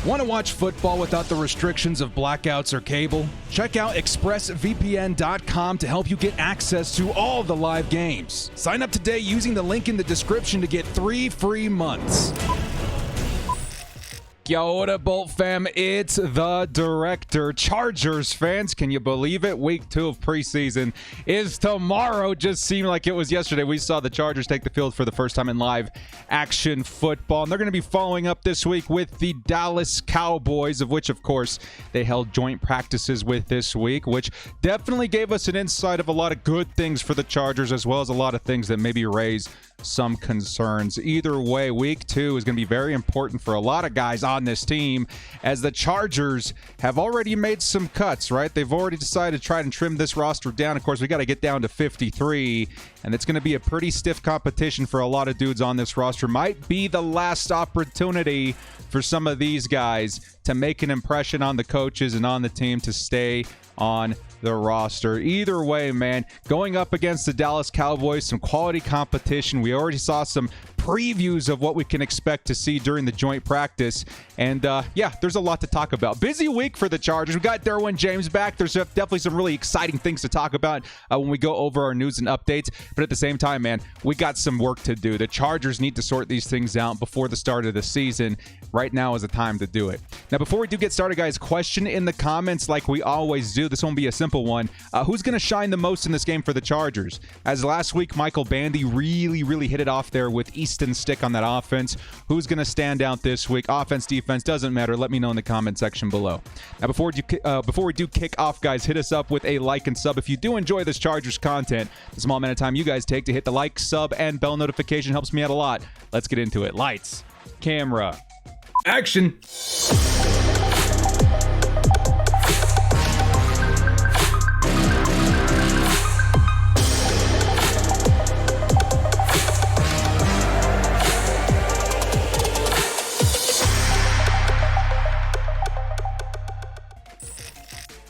Want to watch football without the restrictions of blackouts or cable? Check out expressvpn.com to help you get access to all the live games. Sign up today using the link in the description to get 3 free months. Kia ora, Bolt fam. It's the director. Chargers fans, can you believe it? Week 2 of preseason is tomorrow. Just seemed like it was yesterday. We saw the Chargers take the field for the first time in live action football. And they're going to be following up this week with the Dallas Cowboys, of which, of course, they held joint practices with this week, which definitely gave us an insight of a lot of good things for the Chargers, as well as a lot of things that maybe raise some concerns. Either way, week 2 is going to be very important for a lot of guys on this team, as the Chargers have already made some cuts, right? They've already decided to try and trim this roster down. Of course, we got to get down to 53, and it's going to be a pretty stiff competition for a lot of dudes on this roster. Might be the last opportunity for some of these guys to make an impression on the coaches and on the team to stay on the roster. Either way, man, going up against the Dallas Cowboys, some quality competition. We already saw some previews of what we can expect to see during the joint practice. And yeah, there's a lot to talk about. Busy week for the Chargers. We got Derwin James back. There's definitely some really exciting things to talk about when we go over our news and updates. But at the same time, man, we got some work to do. The Chargers need to sort these things out before the start of the season. Right now is the time to do it. Now, before we do get started, guys, question in the comments like we always do. This won't be a simple one. Who's going to shine the most in this game for the Chargers? As last week, Michael Bandy really hit it off there with Easton Stick on that offense. Who's going to stand out this week? Offense, defense, doesn't matter. Let me know in the comment section below. Now, before we do kick off, guys, hit us up with a like and sub. If you do enjoy this Chargers content, the small amount of time you guys take to hit the like, sub, and bell notification helps me out a lot. Let's get into it. Lights, camera, action.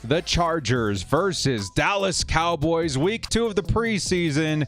The Chargers versus Dallas Cowboys, week 2 of the preseason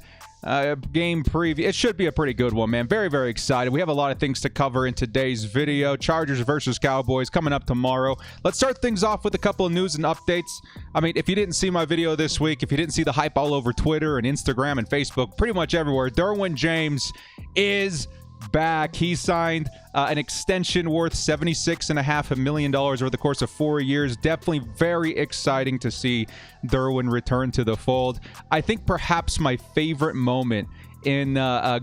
game preview. It should be a pretty good one, man. Very excited. We have a lot of things to cover in today's video. Chargers versus Cowboys coming up tomorrow. Let's start things off with a couple of news and updates. I mean, if you didn't see my video this week, if you didn't see the hype all over Twitter and Instagram and Facebook, pretty much everywhere, Derwin James is back. He signed an extension worth $76.5 million over the course of 4 years. Definitely very exciting to see Derwin return to the fold. I think perhaps my favorite moment in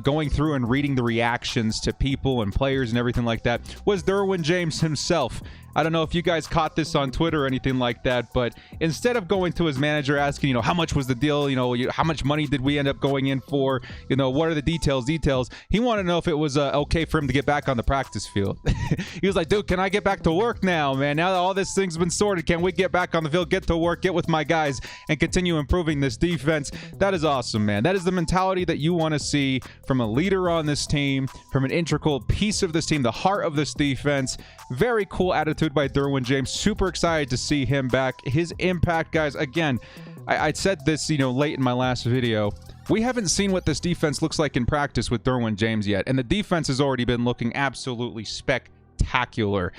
going through and reading the reactions to people and players and everything like that was Derwin James himself. I don't know if you guys caught this on Twitter or anything like that, but instead of going to his manager asking, how much was the deal? How much money did we end up going in for? What are the details? He wanted to know if it was okay for him to get back on the practice field. He was like, dude, can I get back to work now, man? Now that all this thing's been sorted, can we get back on the field, get to work, get with my guys, and continue improving this defense? That is awesome, man. That is the mentality that you want to see from a leader on this team, from an integral piece of this team, the heart of this defense. Very cool attitude by Derwin James. Super excited to see him back. His impact, guys, again, I said this, late in my last video. We haven't seen what this defense looks like in practice with Derwin James yet, and the defense has already been looking absolutely spectacular.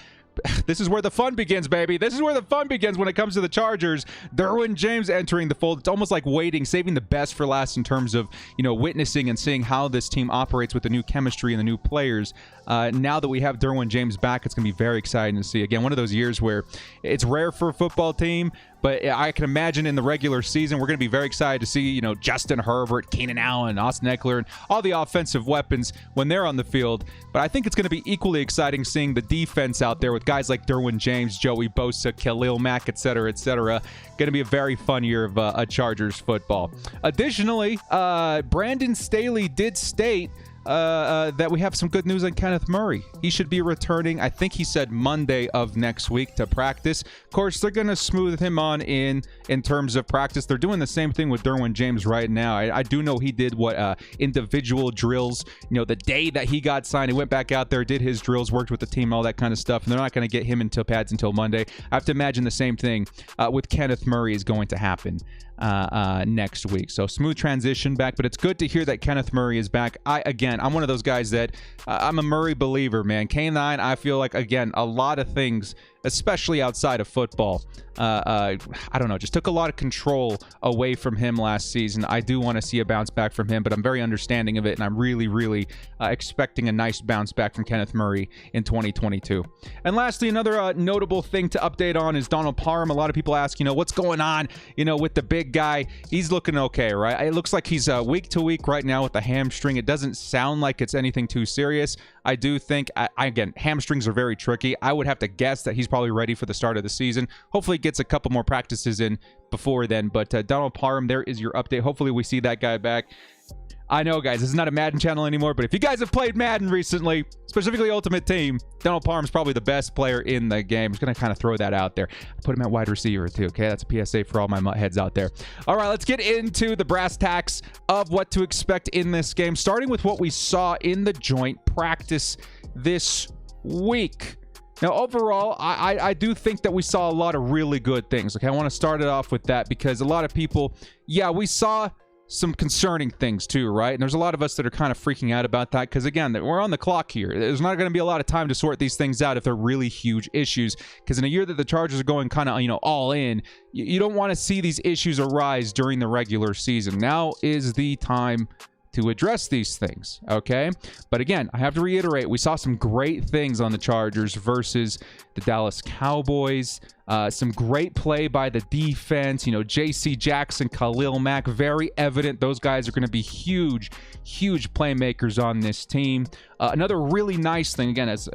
This is where the fun begins, baby. This is where the fun begins when it comes to the Chargers. Derwin James entering the fold. It's almost like waiting, saving the best for last in terms of, witnessing and seeing how this team operates with the new chemistry and the new players. Now that we have Derwin James back, it's going to be very exciting to see. Again, one of those years where it's rare for a football team, but I can imagine in the regular season, we're going to be very excited to see, Justin Herbert, Keenan Allen, Austin Eckler, and all the offensive weapons when they're on the field. But I think it's going to be equally exciting seeing the defense out there with guys like Derwin James, Joey Bosa, Khalil Mack, etc., etc. Going to be a very fun year of Chargers football. Additionally, Brandon Staley did state that we have some good news on Kenneth Murray. He should be returning, I think he said Monday of next week, to practice. Of course, they're going to smooth him on in terms of practice. They're doing the same thing with Derwin James right now. I do know he did individual drills. The day that he got signed, he went back out there, did his drills, worked with the team, all that kind of stuff. And they're not going to get him into pads until Monday. I have to imagine the same thing with Kenneth Murray is going to happen. next week. So smooth transition back, but it's good to hear that Kenneth Murray is back. I'm one of those guys that I'm a Murray believer, man. K9, I feel like, again, a lot of things, especially outside of football, I don't know, just took a lot of control away from him last season. I do want to see a bounce back from him, but I'm very understanding of it, and I'm really, really expecting a nice bounce back from Kenneth Murray in 2022. And lastly, another notable thing to update on is Donald Parham. A lot of people ask, what's going on, with the big guy. He's looking okay, right? It looks like he's week to week right now with a hamstring. It doesn't sound like it's anything too serious. I do think, again, hamstrings are very tricky. I would have to guess that he's probably ready for the start of the season. Hopefully gets a couple more practices in before then. But Donald Parham, there is your update. Hopefully we see that guy back. I know, guys, this is not a Madden channel anymore, but if you guys have played Madden recently, specifically Ultimate Team, Donald Parham's probably the best player in the game. I'm just going to kind of throw that out there. Put him at wide receiver, too, okay? That's a PSA for all my heads out there. All right, let's get into the brass tacks of what to expect in this game, starting with what we saw in the joint practice this week. Now, overall, I do think that we saw a lot of really good things. Okay, I want to start it off with that because a lot of people, we saw some concerning things too, right? And there's a lot of us that are kind of freaking out about that because, again, we're on the clock here. There's not going to be a lot of time to sort these things out if they're really huge issues, because in a year that the Chargers are going kind of, all in, you don't want to see these issues arise during the regular season. Now is the time to address these things, okay? But again, I have to reiterate, we saw some great things on the Chargers versus the Dallas Cowboys. Some great play by the defense. J.C. Jackson, Khalil Mack, very evident. Those guys are going to be huge playmakers on this team. Another really nice thing, again, as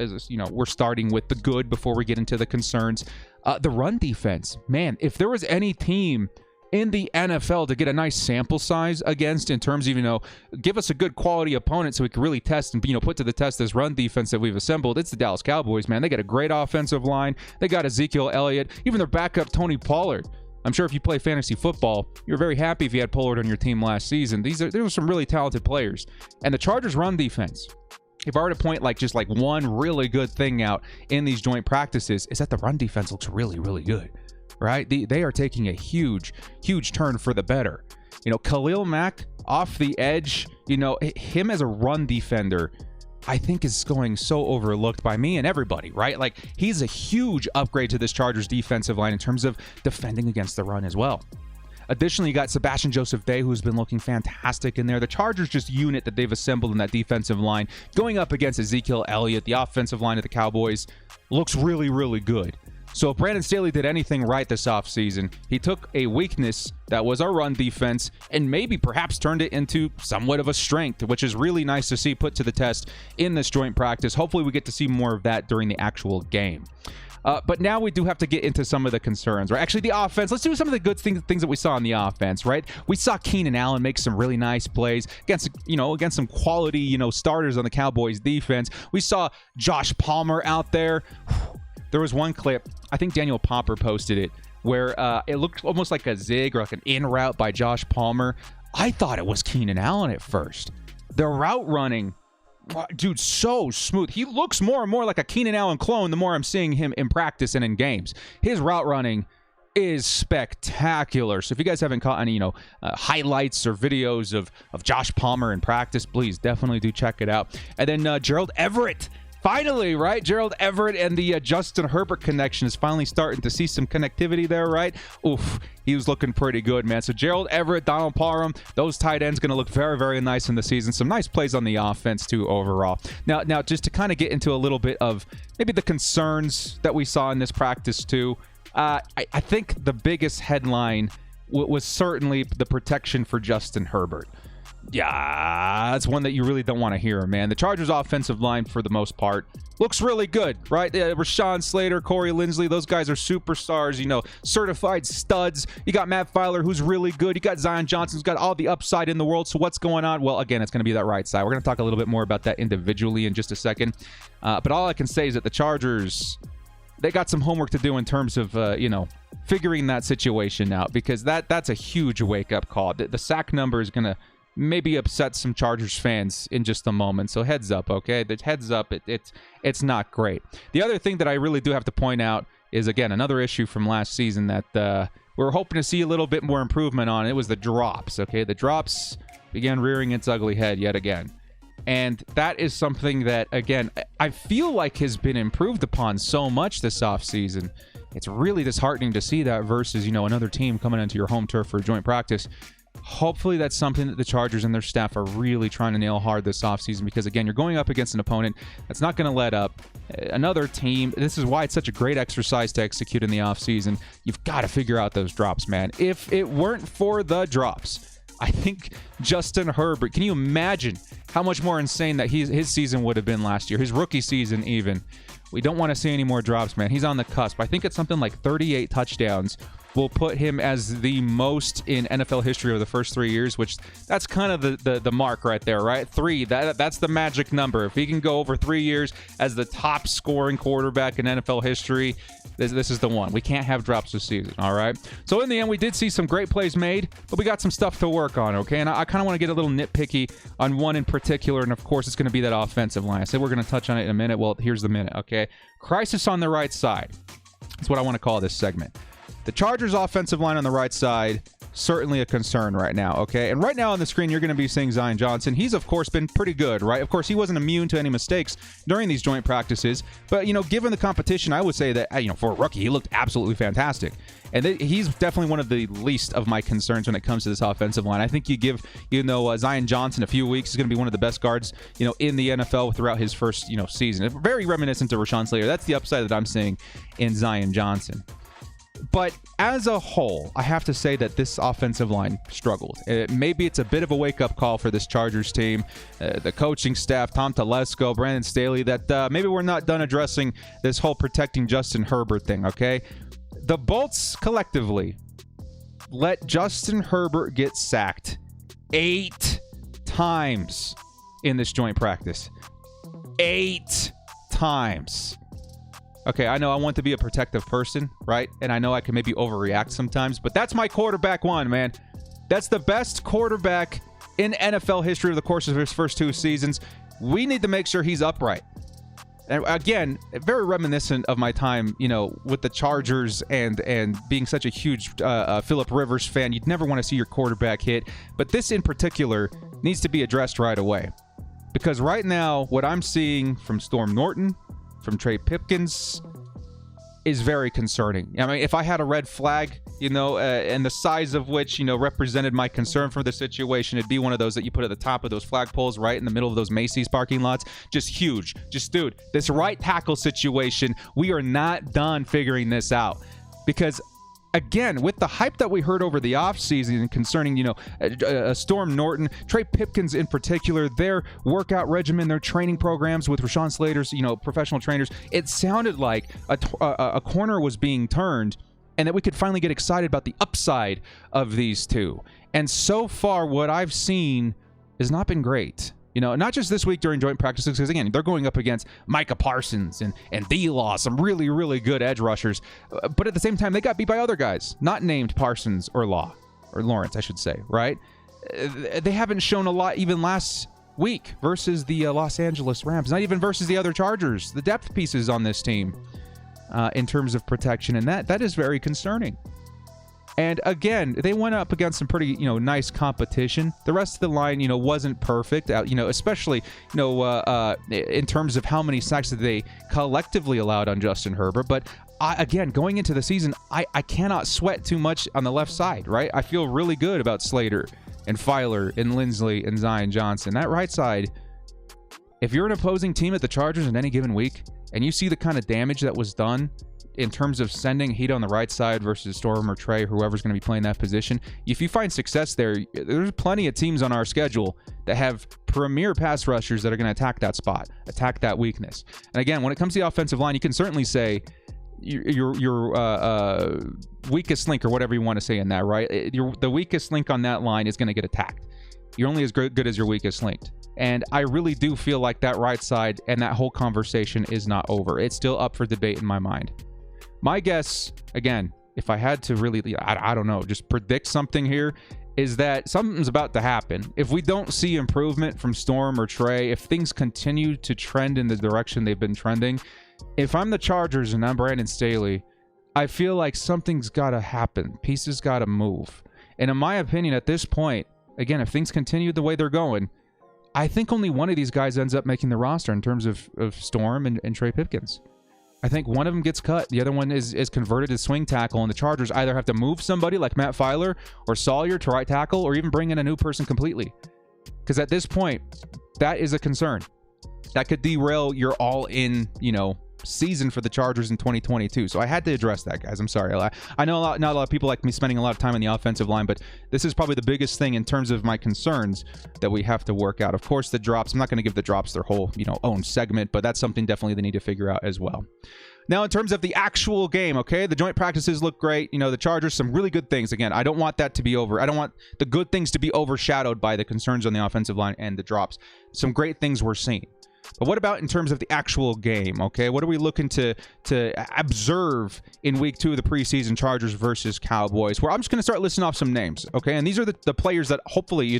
we're starting with the good before we get into the concerns. The run defense. Man, if there was any team in the NFL to get a nice sample size against in terms of, give us a good quality opponent so we can really test and, put to the test this run defense that we've assembled, it's the Dallas Cowboys, man. They got a great offensive line. They got Ezekiel Elliott, even their backup, Tony Pollard. I'm sure if you play fantasy football, you're very happy if you had Pollard on your team last season. There were some really talented players. And the Chargers run defense, if I were to point just one really good thing out in these joint practices, is that the run defense looks really, really good. Right? They are taking a huge turn for the better. Khalil Mack off the edge, him as a run defender, I think is going so overlooked by me and everybody, right? Like, he's a huge upgrade to this Chargers defensive line in terms of defending against the run as well. Additionally, you got Sebastian Joseph Day, who's been looking fantastic in there. The Chargers just unit that they've assembled in that defensive line going up against Ezekiel Elliott, the offensive line of the Cowboys, looks really, really good. So if Brandon Staley did anything right this offseason, he took a weakness that was our run defense and maybe perhaps turned it into somewhat of a strength, which is really nice to see put to the test in this joint practice. Hopefully we get to see more of that during the actual game. But now we do have to get into some of the concerns, right? Actually, the offense. Let's do some of the good things that we saw on the offense, right? We saw Keenan Allen make some really nice plays against some quality, starters on the Cowboys defense. We saw Josh Palmer out there. There was one clip, I think Daniel Popper posted it, where it looked almost like a zig or like an in route by Josh Palmer. I thought it was Keenan Allen at first. The route running, dude, so smooth. He looks more and more like a Keenan Allen clone the more I'm seeing him in practice and in games. His route running is spectacular. So if you guys haven't caught any, highlights or videos of Josh Palmer in practice, please definitely do check it out. And then Gerald Everett. Finally, right? Gerald Everett and the Justin Herbert connection is finally starting to see some connectivity there, right? Oof, he was looking pretty good, man. So Gerald Everett, Donald Parham, those tight ends going to look very, very nice in the season. Some nice plays on the offense, too, overall. Now, just to kind of get into a little bit of maybe the concerns that we saw in this practice, too, I think the biggest headline was certainly the protection for Justin Herbert. Yeah, that's one that you really don't want to hear, man. The Chargers' offensive line, for the most part, looks really good, right? Rashawn Slater, Corey Linsley, those guys are superstars, certified studs. You got Matt Filer, who's really good. You got Zion Johnson, who's got all the upside in the world. So what's going on? Well, again, it's going to be that right side. We're going to talk a little bit more about that individually in just a second. But all I can say is that the Chargers, they got some homework to do in terms of, figuring that situation out, because that's a huge wake-up call. The sack number is going to maybe upset some Chargers fans in just a moment. So heads up, okay? Heads up, it's not great. The other thing that I really do have to point out is, again, another issue from last season that we're hoping to see a little bit more improvement on. It was the drops, okay? The drops began rearing its ugly head yet again. And that is something that, again, I feel like has been improved upon so much this offseason. It's really disheartening to see that versus, another team coming into your home turf for a joint practice. Hopefully that's something that the Chargers and their staff are really trying to nail hard this offseason because, again, you're going up against an opponent that's not going to let up. Another team, this is why it's such a great exercise to execute in the offseason. You've got to figure out those drops, man. If it weren't for the drops, I think Justin Herbert, can you imagine how much more insane that his season would have been last year, his rookie season even. We don't want to see any more drops, man. He's on the cusp. I think it's something like 38 touchdowns will put him as the most in NFL history over the first 3 years, which that's kind of the mark right there, right? 3, that's the magic number. If he can go over 3 years as the top scoring quarterback in NFL history, this is the one. We can't have drops this season, all right? So in the end, we did see some great plays made, but we got some stuff to work on, okay? And I kind of want to get a little nitpicky on one in particular, and of course, it's going to be that offensive line. I said we're going to touch on it in a minute. Well, here's the minute, okay? Crisis on the right side. That's what I want to call this segment. The Chargers' offensive line on the right side, certainly a concern right now, okay? And right now on the screen, you're going to be seeing Zion Johnson. He's, of course, been pretty good, right? Of course, he wasn't immune to any mistakes during these joint practices. But, given the competition, I would say that, for a rookie, he looked absolutely fantastic. And he's definitely one of the least of my concerns when it comes to this offensive line. I think you give, Zion Johnson a few weeks, he's going to be one of the best guards, in the NFL throughout his first, season. It's very reminiscent to Rashawn Slater. That's the upside that I'm seeing in Zion Johnson. But as a whole, I have to say that this offensive line struggled. Maybe it's a bit of a wake-up call for this Chargers team, the coaching staff, Tom Telesco, Brandon Staley, that maybe we're not done addressing this whole protecting Justin Herbert thing, okay? The Bolts collectively let Justin Herbert get sacked 8 times in this joint practice. 8 times. Okay, I know I want to be a protective person, right? And I know I can maybe overreact sometimes, but that's my quarterback one, man. That's the best quarterback in NFL history over the course of his first 2 seasons. We need to make sure he's upright. And again, very reminiscent of my time, with the Chargers and being such a huge Phillip Rivers fan. You'd never want to see your quarterback hit. But this in particular needs to be addressed right away. Because right now, what I'm seeing from Storm Norton, from Trey Pipkins, is very concerning. I mean, if I had a red flag, and the size of which, represented my concern for the situation, it'd be one of those that you put at the top of those flagpoles, right in the middle of those Macy's parking lots. Just huge. Just, dude, this right tackle situation, we are not done figuring this out. Because, again, with the hype that we heard over the offseason concerning, Storm Norton, Trey Pipkins in particular, their workout regimen, their training programs with Rashawn Slater's, professional trainers, it sounded like a corner was being turned and that we could finally get excited about the upside of these two. And so far, what I've seen has not been great. Not just this week during joint practices, because, again, they're going up against Micah Parsons and D-Law, some really, really good edge rushers. But at the same time, they got beat by other guys, not named Parsons or Law, or Lawrence, I should say, right? They haven't shown a lot even last week versus the Los Angeles Rams, not even versus the other Chargers, the depth pieces on this team in terms of protection, and that is very concerning. And again, they went up against some pretty, nice competition. The rest of the line, wasn't perfect, especially, in terms of how many sacks that they collectively allowed on Justin Herbert. But again, going into the season, I cannot sweat too much on the left side, right? I feel really good about Slater and Filer and Lindsley and Zion Johnson. That right side, if you're an opposing team at the Chargers in any given week, and you see the kind of damage that was done in terms of sending heat on the right side versus Storm or Trey, whoever's going to be playing that position, if you find success there, there's plenty of teams on our schedule that have premier pass rushers that are going to attack that spot, attack that weakness. And again, when it comes to the offensive line, you can certainly say your weakest link, or whatever you want to say in that, right? The weakest link on that line is going to get attacked. You're only as good as your weakest link. And I really do feel like that right side and that whole conversation is not over. It's still up for debate in my mind. My guess, again, if I had to really, I don't know, just predict something here, is that something's about to happen. If we don't see improvement from Storm or Trey, if things continue to trend in the direction they've been trending, if I'm the Chargers and I'm Brandon Staley, I feel like something's got to happen. Pieces got to move. And in my opinion, at this point, again, if things continue the way they're going, I think only one of these guys ends up making the roster in terms of Storm and Trey Pipkins. I think one of them gets cut. The other one is converted to swing tackle, and the Chargers either have to move somebody like Matt Filer or Sawyer to right tackle, or even bring in a new person completely. Because at this point, that is a concern. That could derail your all-in, season for the Chargers in 2022. So I had to address that, guys. I'm sorry. I know not a lot of people like me spending a lot of time on the offensive line, but this is probably the biggest thing in terms of my concerns that we have to work out. Of course, the drops, I'm not going to give the drops their whole, own segment, but that's something definitely they need to figure out as well. Now, in terms of the actual game, okay, the joint practices look great. The Chargers, some really good things. Again, I don't want that to be over. I don't want the good things to be overshadowed by the concerns on the offensive line and the drops. Some great things we're seeing. But what about in terms of the actual game, okay? What are we looking to observe in week 2 of the preseason Chargers versus Cowboys? Where I'm just going to start listing off some names, okay? And these are the players that hopefully,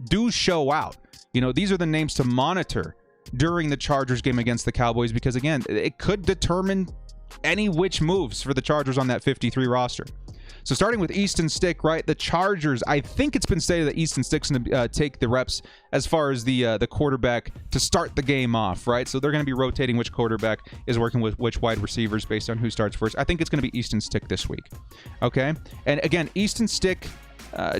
do show out. These are the names to monitor during the Chargers game against the Cowboys because, again, it could determine any which moves for the Chargers on that 53 roster. So starting with Easton Stick, right? The Chargers, I think it's been stated that Easton Stick's going to take the reps as far as the quarterback to start the game off, right? So they're going to be rotating which quarterback is working with which wide receivers based on who starts first. I think it's going to be Easton Stick this week, okay? And again, Easton Stick,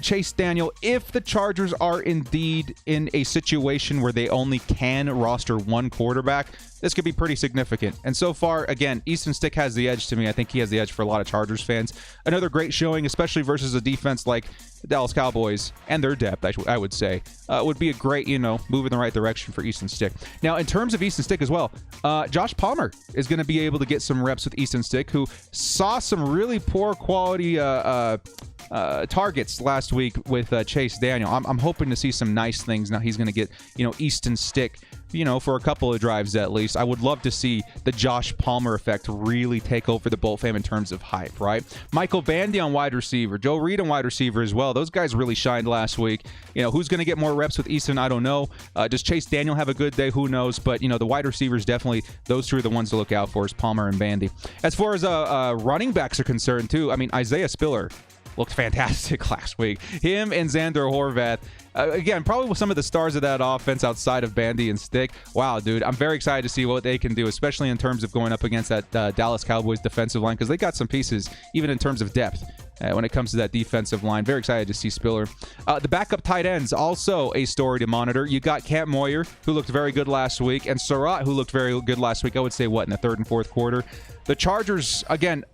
Chase Daniel, if the Chargers are indeed in a situation where they only can roster one quarterback, this could be pretty significant. And so far, again, Easton Stick has the edge to me. I think he has the edge for a lot of Chargers fans. Another great showing, especially versus a defense like the Dallas Cowboys and their depth, I would say, would be a great, move in the right direction for Easton Stick. Now, in terms of Easton Stick as well, Josh Palmer is going to be able to get some reps with Easton Stick, who saw some really poor quality targets last week with Chase Daniel. I'm hoping to see some nice things. Now he's going to get, Easton Stick, for a couple of drives at least. I would love to see the Josh Palmer effect really take over the Bolt fam in terms of hype, right? Michael Bandy on wide receiver, Joe Reed on wide receiver as well. Those guys really shined last week. Who's going to get more reps with Easton? I don't know. Does Chase Daniel have a good day? Who knows? But, the wide receivers, definitely those two are the ones to look out for, is Palmer and Bandy. As far as running backs are concerned too, Isaiah Spiller looked fantastic last week. Him and Xander Horvath, again, probably some of the stars of that offense outside of Bandy and Stick. Wow, dude, I'm very excited to see what they can do, especially in terms of going up against that Dallas Cowboys defensive line, because they got some pieces, even in terms of depth, when it comes to that defensive line. Very excited to see Spiller. The backup tight ends, also a story to monitor. You got Cam Moyer, who looked very good last week, and Surratt, who looked very good last week. I would say, in the third and fourth quarter. The Chargers, again,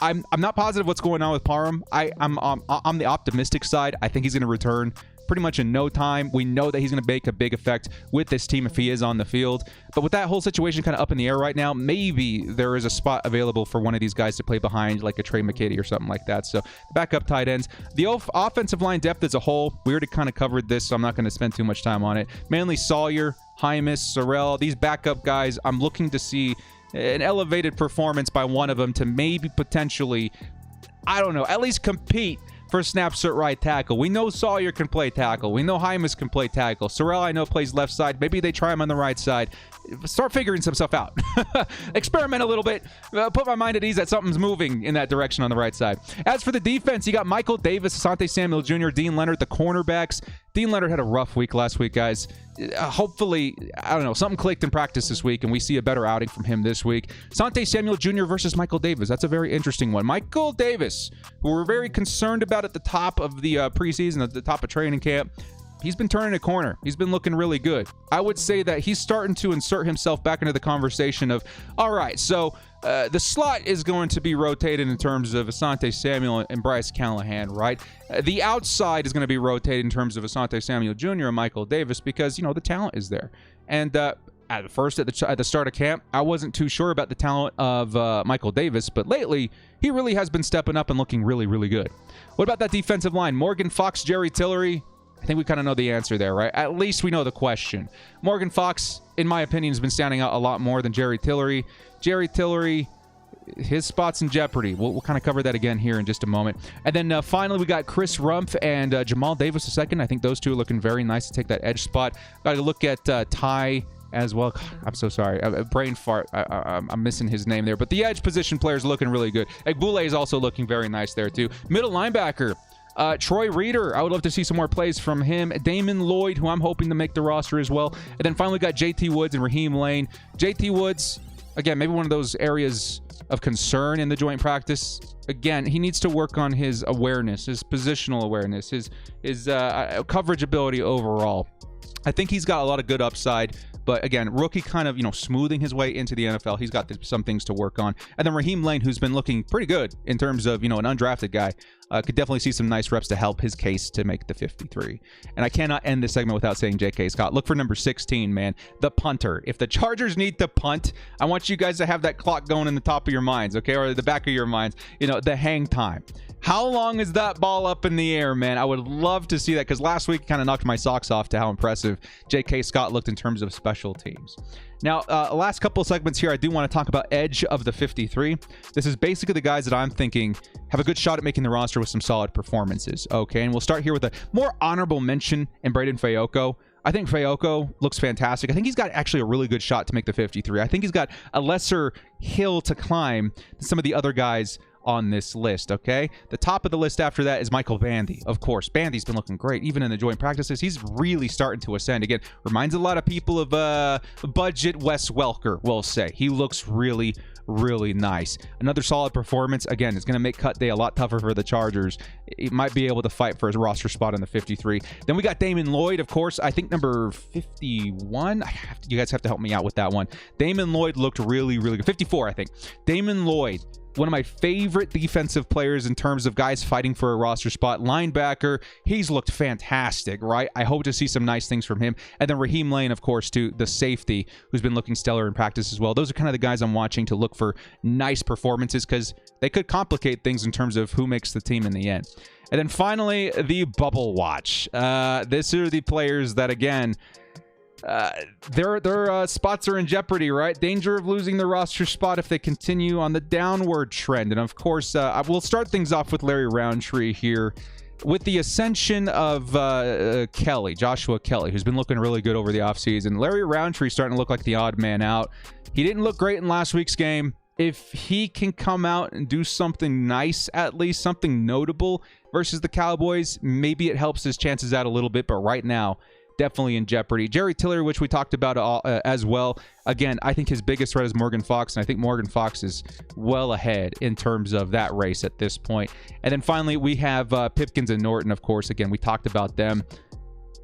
I'm not positive what's going on with Parham. I'm on the optimistic side. I think he's going to return pretty much in no time. We know that he's going to make a big effect with this team if he is on the field. But with that whole situation kind of up in the air right now, maybe there is a spot available for one of these guys to play behind, like a Trey McKitty or something like that. So backup tight ends. The offensive line depth as a whole, we already kind of covered this, so I'm not going to spend too much time on it. Mainly Sawyer, Hymus, Sorrell, these backup guys, I'm looking to see an elevated performance by one of them to maybe potentially, I don't know, at least compete for snaps at right tackle. We know Sawyer can play tackle. We know Hymus can play tackle. Sorrell, I know, plays left side. Maybe they try him on the right side. Start figuring some stuff out. Experiment a little bit. Put my mind at ease that something's moving in that direction on the right side. As for the defense, you got Michael Davis, Asante Samuel Jr., Dean Leonard, the cornerbacks. Dean Leonard had a rough week last week, guys. Hopefully, I don't know, something clicked in practice this week, and we see a better outing from him this week. Asante Samuel Jr. versus Michael Davis. That's a very interesting one. Michael Davis, who we're very concerned about at the top of the preseason, at the top of training camp, he's been turning a corner. He's been looking really good. I would say that he's starting to insert himself back into the conversation of, all right, so the slot is going to be rotated in terms of Asante Samuel and Bryce Callahan, right? The outside is going to be rotated in terms of Asante Samuel Jr. and Michael Davis because, the talent is there. And at first, at the start of camp, I wasn't too sure about the talent of Michael Davis, but lately, he really has been stepping up and looking really, really good. What about that defensive line? Morgan Fox, Jerry Tillery. I think we kind of know the answer there, right? At least we know the question. Morgan Fox, in my opinion, has been standing out a lot more than Jerry Tillery. Jerry Tillery, his spot's in jeopardy. We'll kind of cover that again here in just a moment. And then finally, we got Chris Rumpf and Jamal Davis II. I think those two are looking very nice to take that edge spot. Got to look at Ty as well. I'm so sorry. Brain fart. I'm missing his name there. But the edge position player is looking really good. Egbule is also looking very nice there, too. Middle linebacker, Troy Reeder. I would love to see some more plays from him. Damon Lloyd, who I'm hoping to make the roster as well. And then finally got JT Woods and Raheem Lane. JT Woods, again, maybe one of those areas of concern in the joint practice. Again, he needs to work on his awareness, his positional awareness, his coverage ability overall. I think he's got a lot of good upside, but again, rookie kind of, smoothing his way into the NFL. He's got some things to work on. And then Raheem Lane, who's been looking pretty good in terms of, an undrafted guy, could definitely see some nice reps to help his case to make the 53. And I cannot end this segment without saying J.K. Scott. Look for number 16, man, the punter. If the Chargers need to punt, I want you guys to have that clock going in the top of your minds, okay, or the back of your minds, the hang time. How long is that ball up in the air, man? I would love to see that, because last week kind of knocked my socks off to how impressive J.K. Scott looked in terms of special teams. Now, last couple of segments here, I do want to talk about edge of the 53. This is basically the guys that I'm thinking have a good shot at making the roster with some solid performances, okay? And we'll start here with a more honorable mention in Braden Fayoko. I think Fayoko looks fantastic. I think he's got actually a really good shot to make the 53. I think he's got a lesser hill to climb than some of the other guys on this list, okay? The top of the list after that is Michael Bandy, of course. Bandy's been looking great, even in the joint practices. He's really starting to ascend. Again, reminds a lot of people of budget Wes Welker, we'll say. He looks really, really nice. Another solid performance. Again, it's going to make cut day a lot tougher for the Chargers. He might be able to fight for his roster spot on the 53. Then we got Damon Lloyd, of course. I think number 51. You guys have to help me out with that one. Damon Lloyd looked really, really good. 54, I think. Damon Lloyd, one of my favorite defensive players in terms of guys fighting for a roster spot. Linebacker, he's looked fantastic, right? I hope to see some nice things from him. And then Raheem Lane, of course, too, the safety, who's been looking stellar in practice as well. Those are kind of the guys I'm watching to look for nice performances, because they could complicate things in terms of who makes the team in the end. And then finally, the bubble watch. These are the players that, again, their spots are in jeopardy, right? Danger of losing the roster spot if they continue on the downward trend. And of course, I will start things off with Larry Roundtree here. With the ascension of Joshua Kelly, who's been looking really good over the offseason, Larry Roundtree starting to look like the odd man out. He didn't look great in last week's game. If he can come out and do something nice, at least something notable versus the Cowboys, maybe it helps his chances out a little bit. But right now, definitely in jeopardy. Jerry Tiller, which we talked about as well. Again, I think his biggest threat is Morgan Fox, and I think Morgan Fox is well ahead in terms of that race at this point. And then finally, we have Pipkins and Norton, of course. Again, we talked about them.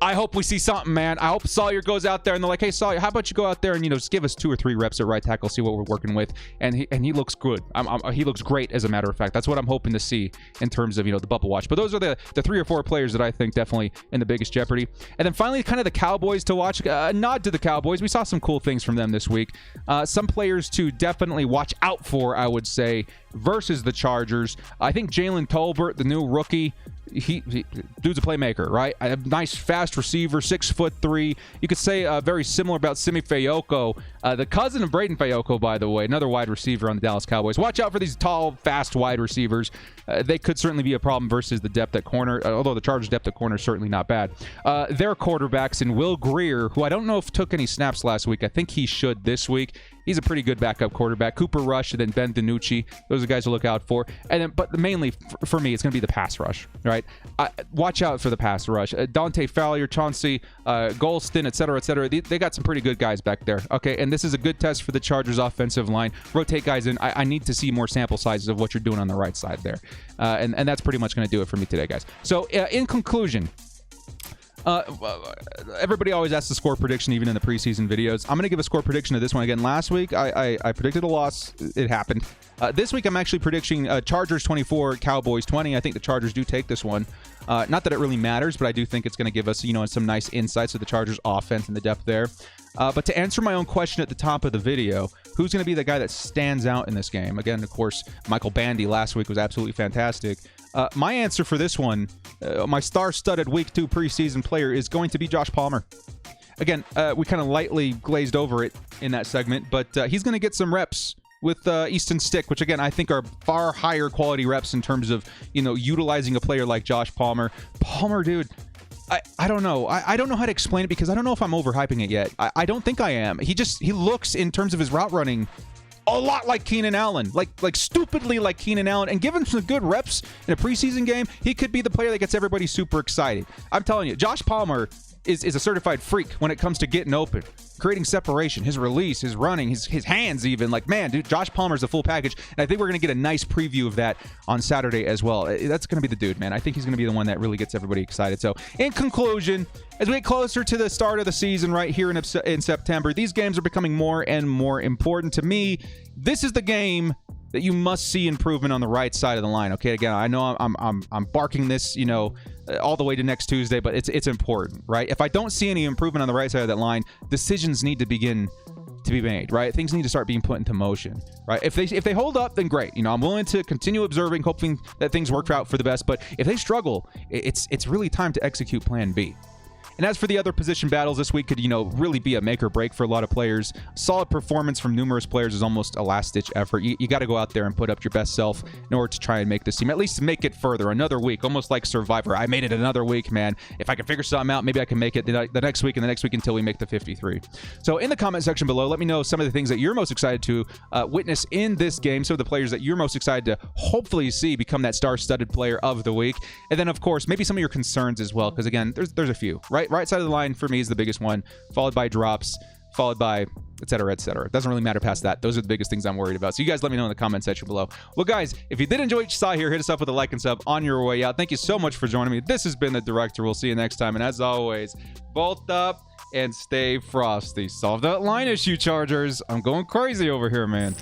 I hope we see something, man. I hope Sawyer goes out there and they're like, hey, Sawyer, how about you go out there and, just give us 2 or 3 reps at right tackle, see what we're working with. And he looks good. He looks great, as a matter of fact. That's what I'm hoping to see in terms of, the bubble watch. But those are the 3 or 4 players that I think definitely in the biggest jeopardy. And then finally, kind of the Cowboys to watch. A nod to the Cowboys. We saw some cool things from them this week. Some players to definitely watch out for, I would say, versus the Chargers. I think Jalen Tolbert, the new rookie, he dude's a playmaker, right? A nice, fast receiver, 6'3". You could say very similar about Simi Fayoko, the cousin of Braden Fayoko, by the way, another wide receiver on the Dallas Cowboys. Watch out for these tall, fast wide receivers. They could certainly be a problem versus the depth at corner, although the Chargers' depth at corner is certainly not bad. Their quarterbacks in Will Greer, who I don't know if took any snaps last week. I think he should this week. He's a pretty good backup quarterback. Cooper Rush and then Ben DiNucci. Those are the guys to look out for. And then, but mainly for me, it's going to be the pass rush, right? Watch out for the pass rush. Dante Fowler, Chauncey, Golston, et cetera, et cetera. They got some pretty good guys back there. Okay, and this is a good test for the Chargers' offensive line. Rotate guys in. I need to see more sample sizes of what you're doing on the right side there. And that's pretty much going to do it for me today, guys. So in conclusion, everybody always asks the score prediction, even in the preseason videos. I'm going to give a score prediction to this one. Again, last week I predicted a loss. It happened. This week I'm actually predicting Chargers 24, Cowboys 20. I think the Chargers do take this one. Not that it really matters, but I do think it's going to give us, some nice insights of the Chargers offense and the depth there. But to answer my own question at the top of the video, who's going to be the guy that stands out in this game? Again, of course, Michael Bandy last week was absolutely fantastic. My answer for this one, my star-studded Week 2 preseason player is going to be Josh Palmer. Again, we kind of lightly glazed over it in that segment, but he's going to get some reps with Easton Stick, which, again, I think are far higher quality reps in terms of, utilizing a player like Josh Palmer. Palmer, dude, I don't know. I don't know how to explain it because I don't know if I'm overhyping it yet. I don't think I am. He looks, in terms of his route running, a lot like Keenan Allen, like stupidly like Keenan Allen, and give him some good reps in a preseason game, he could be the player that gets everybody super excited. I'm telling you, Josh Palmer is a certified freak when it comes to getting open, creating separation, his release, his running, his hands even. Like, man, dude, Josh Palmer's a full package, and I think we're going to get a nice preview of that on Saturday as well. That's going to be the dude, man. I think he's going to be the one that really gets everybody excited. So, in conclusion, as we get closer to the start of the season right here in September, these games are becoming more and more important. To me, this is the game that you must see improvement on the right side of the line. Okay, again, I know I'm barking this, all the way to next Tuesday, but it's important, right? If I don't see any improvement on the right side of that line, decisions need to begin to be made, right? Things need to start being put into motion, right? If they hold up, then great. I'm willing to continue observing, hoping that things work out for the best. But if they struggle, it's really time to execute Plan B. And as for the other position battles, this week could, really be a make or break for a lot of players. Solid performance from numerous players is almost a last-ditch effort. You got to go out there and put up your best self in order to try and make this team, at least make it further. Another week, almost like Survivor. I made it another week, man. If I can figure something out, maybe I can make it the next week and the next week until we make the 53. So in the comment section below, let me know some of the things that you're most excited to witness in this game, some of the players that you're most excited to hopefully see become that star-studded player of the week. And then, of course, maybe some of your concerns as well, because, again, there's a few, right? Right side of the line for me is the biggest one, followed by drops, followed by et cetera, et cetera. It doesn't really matter past that. Those are the biggest things I'm worried about. So you guys let me know in the comment section below. Well, guys, if you did enjoy what you saw here, hit us up with a like and sub on your way out. Thank you so much for joining me. This has been The Director. We'll see you next time. And as always, bolt up and stay frosty. Solve that line issue, Chargers. I'm going crazy over here, man.